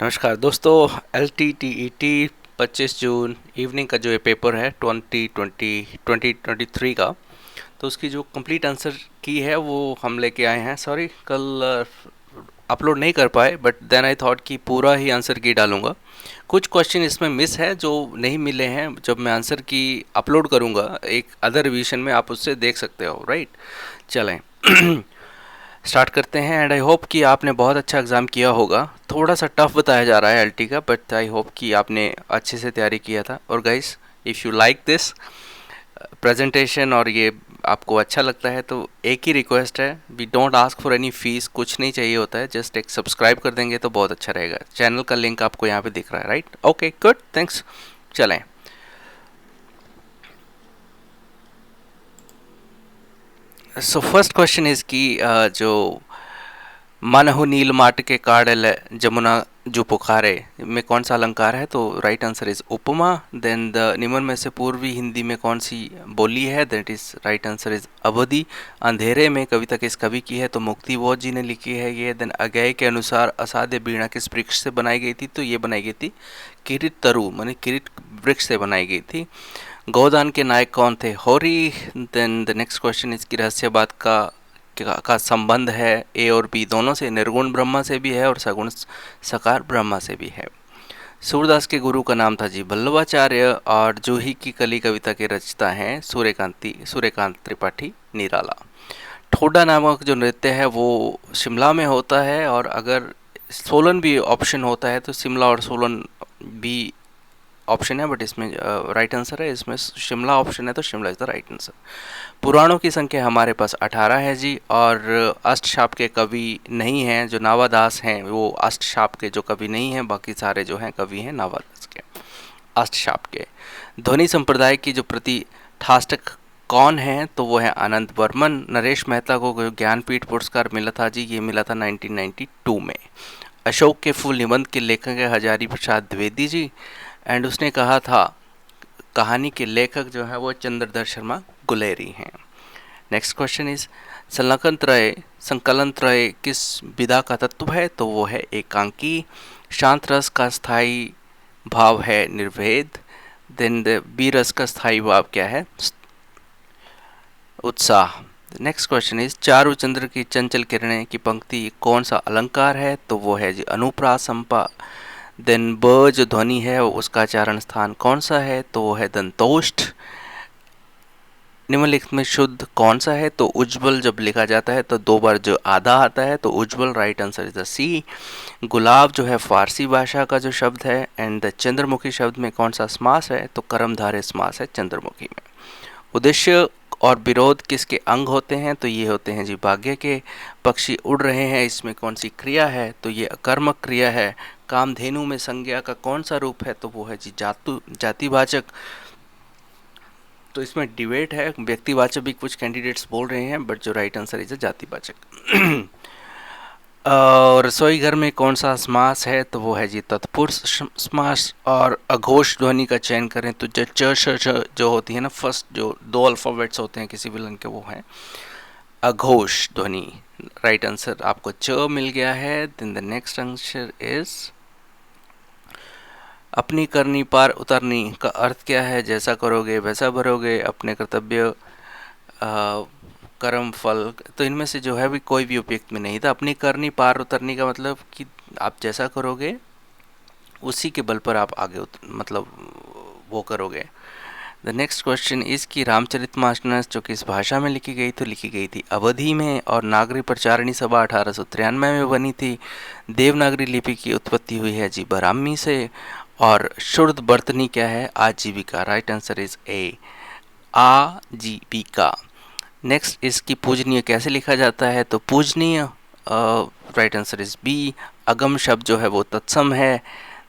नमस्कार दोस्तों। L T T E T 25 जून evening का जो ये पेपर है 2023 का, तो उसकी जो कंप्लीट आंसर की है वो हम लेके आए हैं। सॉरी, कल अपलोड नहीं कर पाए, बट देन आई थॉट कि पूरा ही आंसर की डालूंगा। कुछ क्वेश्चन इसमें मिस है जो नहीं मिले हैं, जब मैं आंसर की अपलोड करूंगा एक अदर रिवीजन में, आप उससे देख सकते हो, राइट। चलें स्टार्ट करते हैं। एंड आई होप कि आपने बहुत अच्छा एग्ज़ाम किया होगा। थोड़ा सा टफ बताया जा रहा है एलटी का, बट आई होप कि आपने अच्छे से तैयारी किया था। और guys, if you like this presentation और ये आपको अच्छा लगता है, तो एक ही रिक्वेस्ट है, we don't ask for any fees, कुछ नहीं चाहिए होता है, जस्ट एक सब्सक्राइब कर देंगे तो बहुत अच्छा रहेगा। चैनल का लिंक आपको यहाँ पे दिख रहा है, राइट। Okay, good, thanks. चलें। सो फर्स्ट क्वेश्चन इज़ कि जो मनहु नील माट के काड़ल जमुना जो पुकारे में कौन सा अलंकार है? तो राइट आंसर इज उपमा। देन द निम्न में से पूर्वी हिंदी में कौन सी बोली है? That is right answer is अवधि। अंधेरे में कविता किस कवि की है? तो मुक्ति बोध जी ने लिखी है ये। देन अज्ञेय के अनुसार असाध्य वीणा किस वृक्ष से बनाई गई थी? तो ये बनाई गई थी किरीट तरु माने किरीट वृक्ष से बनाई गई थी। गोदान के नायक कौन थे? Hori. Then the next question is कि रहस्यवाद का संबंध है ए और बी दोनों से, निर्गुण ब्रह्मा से भी है और सगुण सकार ब्रह्मा से भी है। सूरदास के गुरु का नाम था जी वल्लभाचार्य। और जूही की कली कविता के रचयिता हैं सूर्यकांत त्रिपाठी निराला। ठोडा नामक जो नृत्य है वो शिमला में होता है, और अगर सोलन भी ऑप्शन होता है तो शिमला और सोलन भी ऑप्शन है, बट इसमें राइट आंसर है, इसमें शिमला ऑप्शन है, तो Shimla is the right answer. पुराणों की संख्या हमारे पास 18 है जी। और अष्टशाप के कवि नहीं हैं, जो नावादास हैं वो अष्टशाप के जो कवि नहीं हैं, बाकी सारे जो हैं कवि हैं नावादास के, अष्टशाप के। ध्वनि संप्रदाय की जो प्रतिष्ठाष्टक कौन है? तो वो है आनंद बर्मन। नरेश मेहता को जो ज्ञानपीठ पुरस्कार मिला था जी, ये मिला था 1992 में। अशोक के फूल निबंध के लेखक है हजारी प्रसाद द्विवेदी जी। एंड उसने कहा था कहानी के लेखक जो है वो चंद्रधर शर्मा गुलेरी हैं। नेक्स्ट क्वेश्चन इज संकलन त्रय किस विधा का तत्व है? तो वो है एकांकी। शांत रस का स्थायी भाव है निर्भेद। देन बी रस का स्थायी भाव क्या है? उत्साह। नेक्स्ट क्वेश्चन इज चारु चंद्र की चंचल किरणें की पंक्ति कौन सा अलंकार है? तो वो है जी अनुप्रास संपा। देन ब जो ध्वनि है उसका चारण स्थान कौन सा है? तो वो है दंतोष्ठ। निम्नलिखित में शुद्ध कौन सा है? तो उज्ज्वल जब लिखा जाता है तो दो बार जो आधा आता है तो उज्ज्वल, राइट आंसर इज द सी। गुलाब जो है फारसी भाषा का जो शब्द है। एंड द चंद्रमुखी शब्द में कौन सा समास है? तो कर्मधारय समास है चंद्रमुखी में। उद्देश्य और विरोध किसके अंग होते हैं? तो ये होते हैं जी भाग्य के। पक्षी उड़ रहे हैं, इसमें कौन सी क्रिया है? तो ये अकर्मक क्रिया है। कामधेनु में संज्ञा का कौन सा रूप है? तो वो है जी जातिवाचक। तो इसमें डिबेट है, व्यक्तिवाचक भी कुछ कैंडिडेट्स बोल रहे हैं, बट जो राइट आंसर इज जातिवाचक। और रसोई घर में कौन सा समास है? तो वो है जी तत्पुरुष समास। और अघोष ध्वनि का चयन करें तो जो होती है ना, फर्स्ट जो दो अल्फ़ाबेट्स होते हैं किसी विलन के, वो है अघोष ध्वनि। राइट आंसर आपको च मिल गया है। Then the next answer is अपनी करनी पार उतरनी का अर्थ क्या है? जैसा करोगे वैसा भरोगे, अपने कर्तव्य कर्म फल। तो इनमें से जो है भी कोई भी उपयुक्त में नहीं था। अपनी करनी पार उतरनी का मतलब कि आप जैसा करोगे उसी के बल पर आप आगे मतलब वो करोगे। द नेक्स्ट क्वेश्चन इस की रामचरितमानस जो किस भाषा में लिखी गई? तो लिखी गई थी अवधि में। और नागरी प्रचारिणी सभा 1893 में बनी थी। देवनागरी लिपि की उत्पत्ति हुई है जी बरामी से। और शुद्ध बर्तनी क्या है? आजीविका। राइट आंसर इज ए आजीविका। नेक्स्ट इसकी पूजनीय कैसे लिखा जाता है? तो पूजनीय, राइट आंसर इज बी। अगम शब्द जो है वो तत्सम है।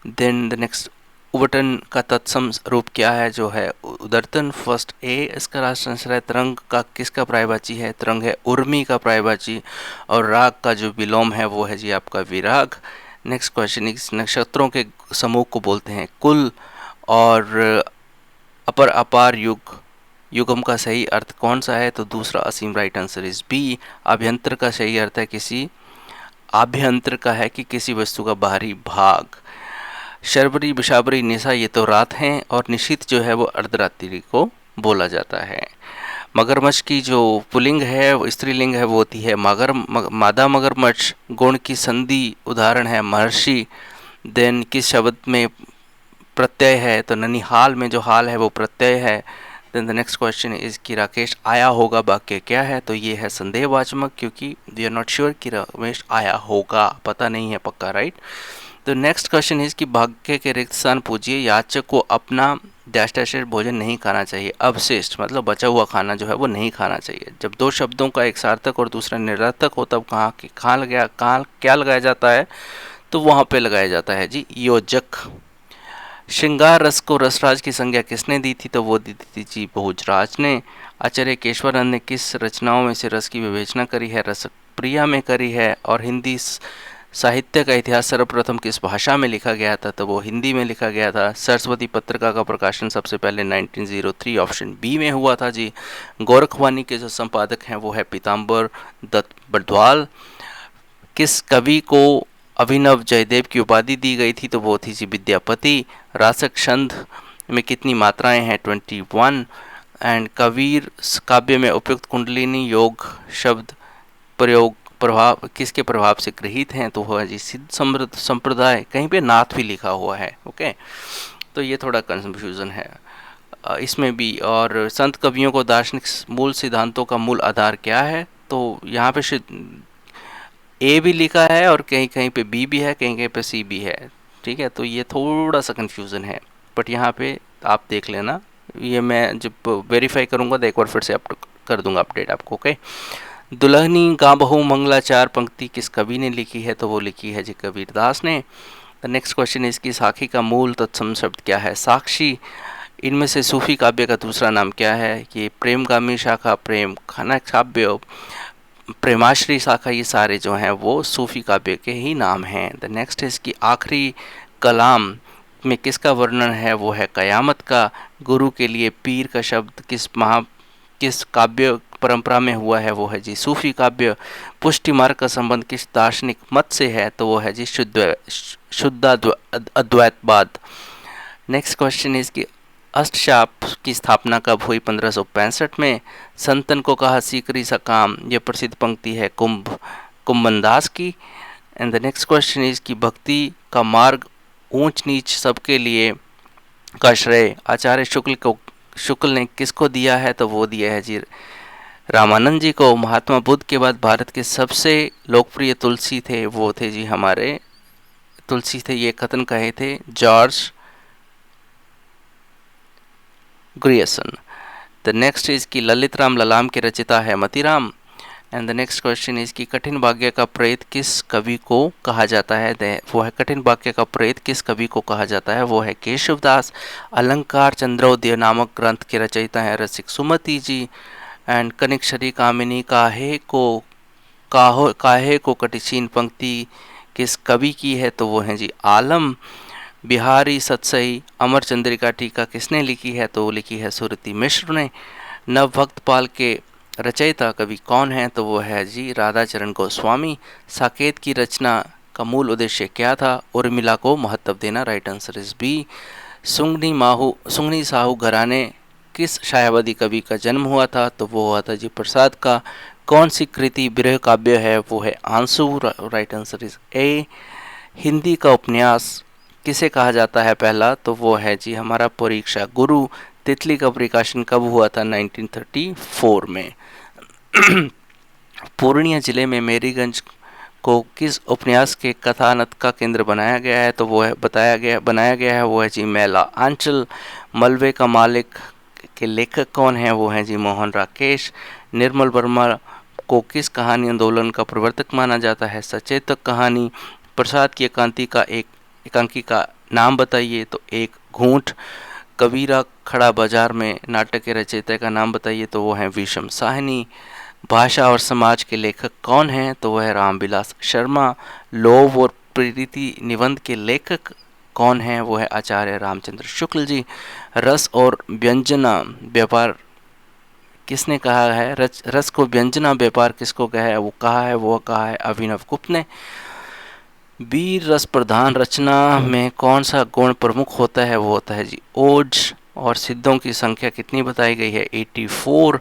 देन द नेक्स्ट उबटन का तत्सम रूप क्या है? जो है उदरतन। फर्स्ट ए इसका राष्ट्रांश है। तरंग का किसका प्रायवाची है? तरंग है उर्मी का प्रायवाची। और राग का जो विलोम है वो है जी आपका विराग। नेक्स्ट क्वेश्चन, इस नक्षत्रों के समूह को बोलते हैं कुल। और अपर अपार युग युगम का सही अर्थ कौन सा है? तो दूसरा असीम, राइट आंसर इज बी। अभ्यंतर का सही अर्थ है किसी आभ्यंतर का है कि किसी वस्तु का बाहरी भाग। शर्बरी, बिशाबरी, निशा ये तो रात हैं, और निशीथ जो है वो अर्धरात्रि को बोला जाता है। मगरमच्छ की जो पुल्लिंग है, वो स्त्रीलिंग है, वो होती है मादा मगरमच्छ। गुण की संधि उदाहरण है महर्षि। देन किस शब्द में प्रत्यय है, तो ननिहाल में जो हाल है वो प्रत्यय है। Then the next question is कि राकेश आया होगा वाक्य क्या है, तो ये है संदेहवाचक, क्योंकि वी आर नॉट श्योर कि रमेश आया होगा, पता नहीं है पक्का, राइट। तो नेक्स्ट क्वेश्चन इज कि भाग्य के रिक्त स्थान पूजिए, याचक को अपना डैश डैश भोजन नहीं खाना चाहिए। अवशिष्ट मतलब बचा हुआ खाना जो है वो नहीं खाना चाहिए। जब दो शब्दों का एक सार्थक और दूसरा निरर्थक हो, तब कहाँ लगा, कहाँ क्या लगाया जाता है, तो वहाँ पे लगाया जाता है जी योजक। श्रृंगार रस को रसराज की संज्ञा किसने दी थी, तो वो दी थी जी भोजराज ने। आचार्य केशवानंद ने किस रचनाओं में से रस की विवेचना करी है, रसप्रिया में करी है। और हिंदी साहित्य का इतिहास सर्वप्रथम किस भाषा में लिखा गया था, तो वो हिंदी में लिखा गया था। सरस्वती पत्रिका का प्रकाशन सबसे पहले 1903 ऑप्शन बी में हुआ था जी। गोरखवाणी के जो संपादक हैं वो है पीताम्बर दत्त बड़द्वाल। किस कवि को अभिनव जयदेव की उपाधि दी गई थी, तो वो थी जी विद्यापति। रासक छंद में कितनी मात्राएं हैं, 21। एंड कबीर काव्य में उपयुक्त कुंडलिनी योग शब्द प्रयोग प्रभाव किसके प्रभाव से गृहीत हैं, तो वह जी सिद्ध समृद्ध संप्रदाय। कहीं पे नाथ भी लिखा हुआ है, ओके। तो ये थोड़ा कंफ्यूजन है इसमें भी। और संत कवियों को दार्शनिक मूल सिद्धांतों का मूल आधार क्या है, तो यहाँ पे ए भी लिखा है और कहीं कहीं पे बी भी है, कहीं कहीं पे सी भी है, ठीक है। तो ये थोड़ा सा कन्फ्यूज़न है, बट यहाँ पे आप देख लेना, ये मैं जब वेरीफाई करूँगा तो एक बार फिर से कर दूंगा अपडेट आपको, ओके। दुल्हनी गा बहू मंगला चार पंक्ति किस कवि ने लिखी है, तो वो लिखी है जी कबीरदास ने। द नेक्स्ट क्वेश्चन इसकी साखी का मूल तत्सम शब्द क्या है, साक्षी। इनमें से सूफी काव्य का दूसरा नाम क्या है, ये प्रेमगामी शाखा, प्रेम खाना काव्य, प्रेमाश्री शाखा, ये सारे जो हैं वो सूफी काव्य के ही नाम हैं। द नेक्स्ट है इसकी आखिरी कलाम में किसका वर्णन है, वो है कयामत का। गुरु के लिए पीर का शब्द किस काव्य परंपरा में हुआ है, वो है जी सूफी काव्य। पुष्टि मार्ग का संबंध किस दार्शनिक मत से है, तो वो है जी शुद्ध अद्वैतवाद। नेक्स्ट क्वेश्चन इज कि अष्टशाप की स्थापना कब हुई, 1565 में। संतन को कहा सीकरी सा काम, ये प्रसिद्ध पंक्ति है कुंभनदास की। And the next question is कि भक्ति का मार्ग ऊंच नीच सबके लिए का श्रेय आचार्य शुक्ल ने किसको दिया है, तो वो दिया है जी रामानंद जी को। महात्मा बुद्ध के बाद भारत के सबसे लोकप्रिय तुलसी थे, वो थे जी हमारे तुलसी थे, ये कथन कहे थे George Grierson. The next is कि ललित राम ललाम के रचिता है Matiram. And the next question is कि कठिन भाग्य का प्रेत किस कवि को कहा जाता है, वो है कठिन भाग्य का प्रेत किस कवि को कहा जाता है, वो है केशवदास। अलंकार चंद्रोदय नामक ग्रंथ के रचयिता है रसिक सुमति जी। एंड कनिक्षरी कामिनी काहे को कटिचीन पंक्ति किस कवि की है, तो वो है जी आलम। बिहारी सतसई अमर चंद्रिका टीका किसने लिखी है, तो लिखी है सुरति मिश्र ने। नवभक्तपाल के रचयिता कवि कौन है, तो वो है जी राधाचरण गोस्वामी। साकेत की रचना का मूल उद्देश्य क्या था, उर्मिला को महत्व देना, राइट आंसर इज बी। सुंगनी साहू घराने किस छायावादी कवि का जन्म हुआ था, तो वो हुआ था जी प्रसाद का। कौन सी कृति विरह काव्य है, वो है आंसू, right answer is a. Hindi का उपन्यास किसे कहा जाता है पहला, तो वो है जी हमारा परीक्षा गुरु। तितली का प्रकाशन कब हुआ था, 1934 में। पूर्णिया जिले में मेरीगंज को किस उपन्यास के कथानक का केंद्र बनाया गया है, तो वो है बनाया गया है वो है जी मेला आंचल। मलबे का मालिक के लेखक कौन है, वो है जी मोहन राकेश। निर्मल वर्मा को किस कहानी आंदोलन का प्रवर्तक माना जाता है, सचेतक कहानी। प्रसाद की एकांकी का नाम बताइए, तो एक घूंट। कबीरा खड़ा बाजार में नाटक के रचयिता का नाम बताइए, तो वो है विषम साहनी। भाषा और समाज के लेखक कौन हैं, तो वह है रामविलास शर्मा। लोभ और प्रीति निबंध के लेखक कौन हैं, वो है आचार्य रामचंद्र शुक्ल जी। रस और व्यंजना व्यापार किसने कहा है? रस को व्यंजना व्यापार किसको कहा है? वो कहा है अभिनव गुप्त ने। वीर रस प्रधान रचना में कौन सा गुण प्रमुख होता है? वो होता है जी ओज। और सिद्धों की संख्या कितनी बताई गई है? 84।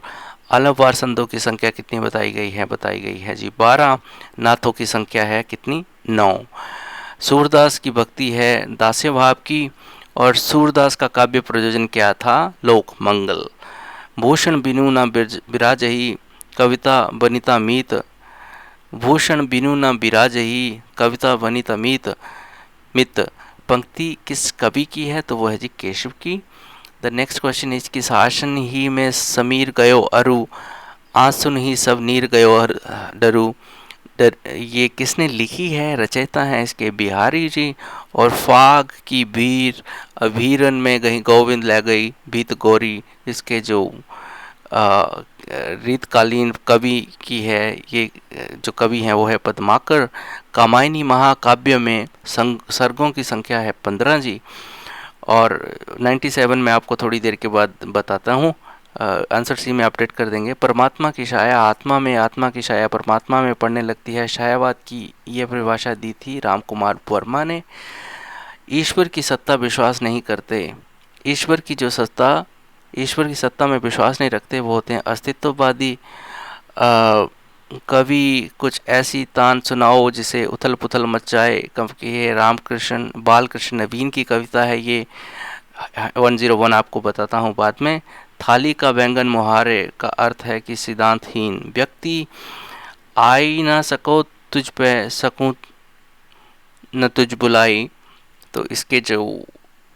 अलववार संतों की संख्या कितनी बताई गई है? बताई गई है जी 12। नाथों की संख्या है कितनी? 9। सूरदास की भक्ति है दास्य भाव की। और सूरदास का काव्य प्रयोजन क्या था? लोक मंगल। भूषण बिनु न बिराजही कविता बनिता मीत। भूषण बिनु न बिराजही कविता बनिता मीत। मित पंक्ति किस कवि की है? तो वो है जी केशव की। द नेक्स्ट क्वेश्चन इज किस आसन ही में समीर गयो अरु आंसुन ही सब नीर गयो डरू। ये किसने लिखी है? रचयिता हैं इसके बिहारी जी। और फाग की भीर अभीरन में गई गोविंद ले गई भीत गौरी, इसके जो रीतकालीन कवि की है, ये जो कवि हैं वो है पद्माकर। कामायनी महाकाव्य में सर्गों की संख्या है 15 जी। और 97 में आपको थोड़ी देर के बाद बताता हूँ, आंसर सी में अपडेट कर देंगे। परमात्मा की छाया आत्मा में, आत्मा की छाया परमात्मा में पड़ने लगती है। छायावाद की यह परिभाषा दी थी राम कुमार वर्मा ने। ईश्वर की सत्ता विश्वास नहीं करते। ईश्वर की सत्ता में विश्वास नहीं रखते, वो होते हैं अस्तित्ववादी। कवि कुछ ऐसी तान सुनाओ जिसे उथल पुथल मच जाए। ये रामकृष्ण बालकृष्ण नवीन की कविता है ये। 101 आपको बताता हूँ बाद में। थाली का बैंगन मुहारे का अर्थ है कि सिद्धांतहीन व्यक्ति। आई ना सको तुझ पे सकूं न तुझ बुलाई। तो इसके जो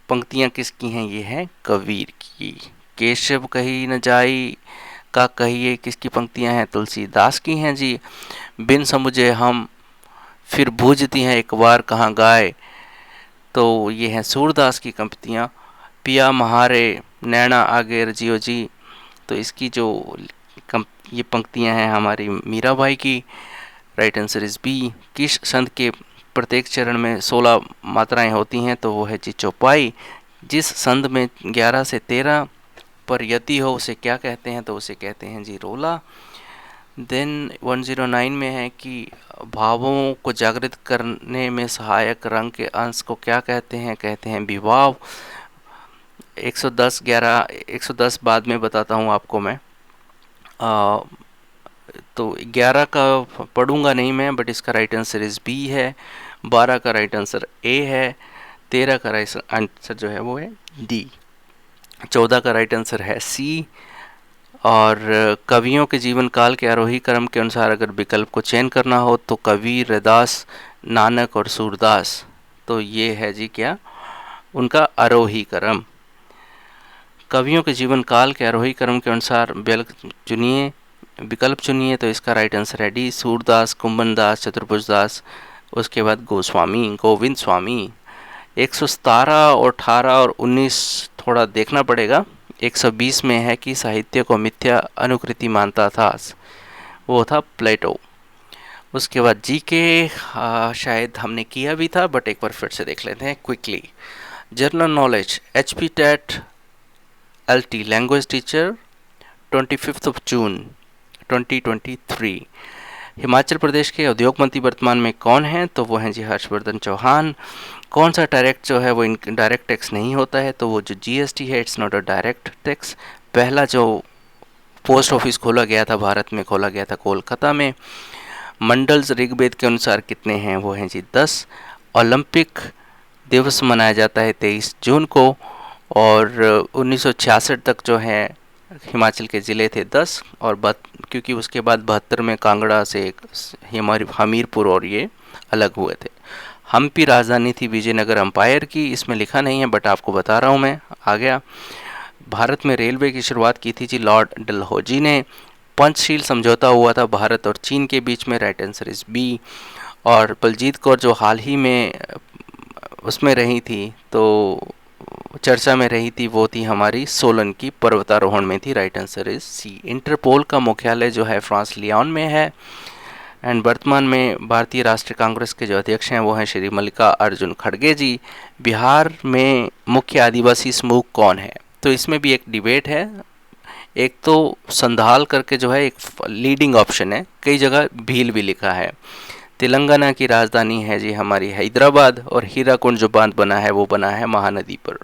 पंक्तियाँ किसकी हैं? ये है कबीर की। केशव कही न जाई का कहिए किसकी पंक्तियाँ हैं? तुलसीदास की हैं जी। बिन समुझे हम फिर बूझती हैं एक बार कहाँ गाए। तो ये हैं सूरदास की पंक्तियाँ। पिया महारे नैना आगे रजियो जी। तो इसकी जो ये पंक्तियाँ हैं हमारी मीराबाई की। Right answer is B. किस संत के प्रत्येक चरण में 16 मात्राएं होती हैं? तो वो है जी चौपाई। जिस संत में 11 से 13 पर यति हो उसे क्या कहते हैं? तो उसे कहते हैं जी रोला। देन 109 में है कि भावों को जागृत करने में सहायक रंग के अंश को क्या कहते हैं? कहते हैं विभाव। 110 बाद में बताता हूँ आपको मैं। तो 11 का पढ़ूंगा नहीं मैं, बट इसका राइट आंसर इज बी है। 12 का राइट आंसर ए है। 13 का राइट आंसर जो है वो है डी। 14 का राइट आंसर है सी। और कवियों के जीवन काल के आरोही क्रम के अनुसार अगर विकल्प को चयन करना हो तो कबीर, रैदास, नानक और सूरदास। तो ये है जी क्या? उनका आरोही क्रम। कवियों के जीवन काल के आरोही क्रम के अनुसार विकल्प चुनिए। तो इसका राइट आंसर है डी सूरदास, कुंभन दास, चतुर्भुज दास, उसके बाद गोविंद स्वामी। 117 और 18 और 19 थोड़ा देखना पड़ेगा। 120 में है कि साहित्य को मिथ्या अनुकृति मानता था, वो था प्लेटो। उसके बाद जी के शायद हमने किया भी था, बट एक बार फिर से देख लेते हैं quickly. General knowledge HP TET LT language teacher 25 June 2023। Himachal Pradesh के उद्योग मंत्री वर्तमान में कौन हैं? तो वो हैं जी हर्षवर्धन चौहान। कौन सा डायरेक्ट जो है वो डायरेक्ट टैक्स नहीं होता है? तो वो जो GST है, it's not a direct tax. पहला जो पोस्ट ऑफिस खोला गया था भारत में, खोला गया था कोलकाता में। मंडल्स ऋग्वेद के अनुसार कितने हैं? वो हैं जी 10। ओलंपिक दिवस मनाया जाता है 23 जून को। और 1966 तक जो है हिमाचल के ज़िले थे 10। और क्योंकि उसके बाद 72 में कांगड़ा से हमीरपुर और ये अलग हुए थे। हम्पी राजधानी थी विजयनगर अंपायर की। इसमें लिखा नहीं है बट आपको बता रहा हूँ मैं, आ गया। भारत में रेलवे की शुरुआत की थी जी लॉर्ड डलहौजी ने। पंचशील समझौता हुआ था भारत और चीन के बीच में। Right answer is B. और बलजीत कौर जो हाल ही में उसमें रही थी, तो चर्चा में रही थी, वो थी हमारी सोलन की पर्वतारोहण में थी। Right answer is C. Interpol का मुख्यालय जो है फ्रांस लियोन में है। एंड वर्तमान में भारतीय राष्ट्रीय कांग्रेस के जो अध्यक्ष हैं वो हैं श्री मल्लिकार्जुन खड़गे जी। बिहार में मुख्य आदिवासी समूह कौन है? तो इसमें भी एक डिबेट है। एक तो संधाल करके जो है एक लीडिंग ऑप्शन है, कई जगह भील भी लिखा है। तेलंगाना की राजधानी है जी हमारी हैदराबाद, और हीराकुंड जो बांध बना है वो बना है महानदी पर।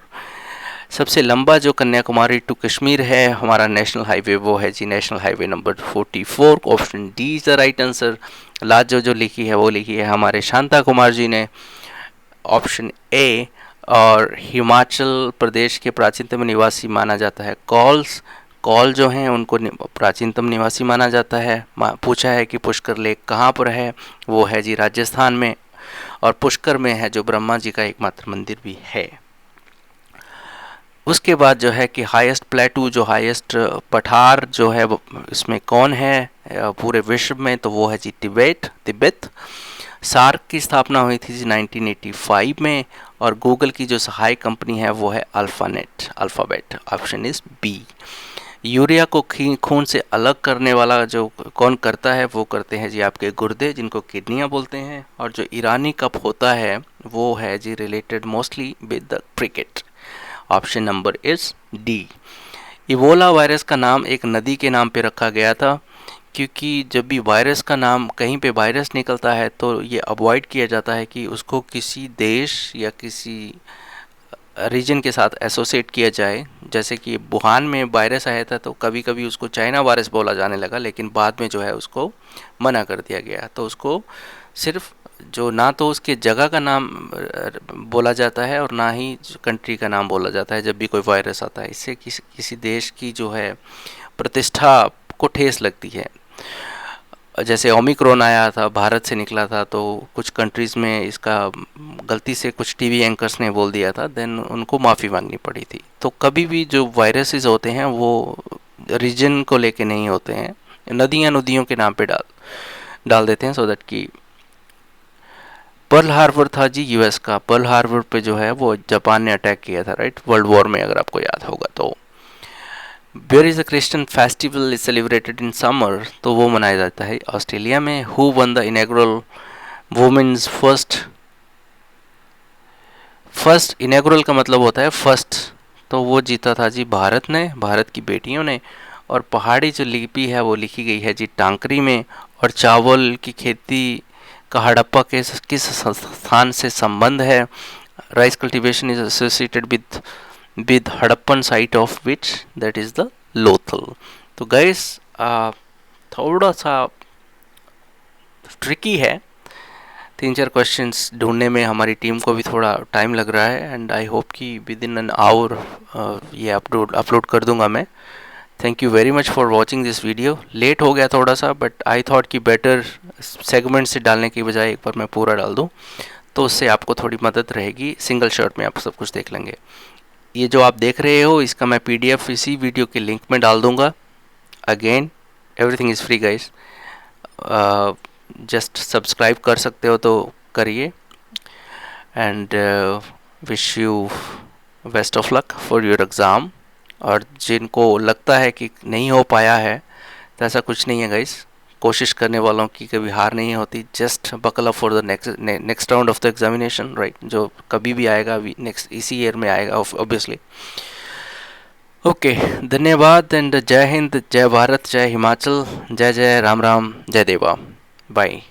सबसे लंबा जो कन्याकुमारी टू कश्मीर है हमारा नेशनल हाईवे, वो है जी national highway number 44। Option D is the right answer. Last जो लिखी है वो लिखी है हमारे शांता कुमार जी ने, ऑप्शन ए। और हिमाचल प्रदेश के प्राचीनतम निवासी माना जाता है कॉल्स। कॉल जो हैं उनको प्राचीनतम निवासी माना जाता है। पूछा है कि पुष्कर लेक कहाँ पर है, वो है जी राजस्थान में, और पुष्कर में है जो ब्रह्मा जी का एकमात्र मंदिर भी है। उसके बाद जो है कि हाईएस्ट प्लेटू, जो हाईएस्ट पठार जो है इसमें कौन है पूरे विश्व में, तो वो है जी तिब्बत। सार्क की स्थापना हुई थी जी 1985 में, और गूगल की जो सहायक कंपनी है वो है Alphabet. Option is B. Urea को खून से अलग करने वाला जो कौन करता है, वो करते हैं जी आपके गुर्दे, जिनको किडनियाँ बोलते हैं। और जो ईरानी कप होता है वो है जी related mostly with the cricket. Option number is D. Ebola virus का नाम एक नदी के नाम पे रखा गया था, क्योंकि जब भी वायरस का नाम कहीं पे वायरस निकलता है तो ये अवॉइड किया जाता है कि उसको किसी देश या किसी रीजन के साथ एसोसिएट किया जाए। जैसे कि वुहान में वायरस आया था तो कभी कभी उसको चाइना वायरस बोला जाने लगा, लेकिन बाद में जो है उसको मना कर दिया गया। तो उसको सिर्फ जो ना तो उसके जगह का नाम बोला जाता है और ना ही कंट्री का नाम बोला जाता है जब भी कोई वायरस आता है। इससे किसी देश की जो है प्रतिष्ठा को ठेस लगती है। जैसे ओमिक्रॉन आया था, भारत से निकला था, तो कुछ कंट्रीज़ में इसका गलती से कुछ टीवी एंकर्स ने बोल दिया था, देन उनको माफ़ी मांगनी पड़ी थी। तो कभी भी जो वायरसेस होते हैं वो रीजन को लेके नहीं होते हैं, नदियों के नाम पे डाल देते हैं, सो दैट कि पर्ल हार्बर था जी यूएस का। पर्ल हार्बर पे जो है वो जापान ने अटैक किया था, राइट, वर्ल्ड वॉर में, अगर आपको याद होगा तो। Where is the Christian festival is celebrated in summer, तो वो मनाया जाता है ऑस्ट्रेलिया में। Who won the inaugural women's first inaugural का मतलब होता है फर्स्ट, तो वो जीता था जी भारत ने, भारत की बेटियों ने। और पहाड़ी जो लिपि है वो लिखी गई है जी टांकरी में। और चावल की खेती का हड़प्पा के किस स्थान से संबंध है? Rice cultivation is associated with Harappan site of which, that is the Lothal. तो गाइस थोड़ा सा ट्रिकी है, 3-4 क्वेश्चंस ढूंढने में हमारी टीम को भी थोड़ा टाइम लग रहा है, एंड आई होप कि विद इन एन आवर ये अपलोड कर दूंगा मैं। Thank you very much for watching this video. Late हो गया थोड़ा सा, बट आई थॉट कि बेटर सेगमेंट से डालने की बजाय एक बार मैं पूरा डाल दूं, तो उससे आपको थोड़ी मदद रहेगी। सिंगल शॉट में आप सब कुछ देख लेंगे। ये जो आप देख रहे हो इसका मैं PDF इसी वीडियो के लिंक में डाल दूंगा। Again everything is free guys, just subscribe कर सकते हो तो करिए, and wish you best of luck for your exam. और जिनको लगता है कि नहीं हो पाया है, तो ऐसा कुछ नहीं है गाइस, कोशिश करने वालों की कभी हार नहीं होती। Just buckle up for the next round of the examination, right, जो कभी भी आएगा, नेक्स्ट इसी ईयर में आएगा ऑब्वियसली। ओके, धन्यवाद, एंड जय हिंद, जय भारत, जय हिमाचल, जय जय राम राम, जय देवा। बाय।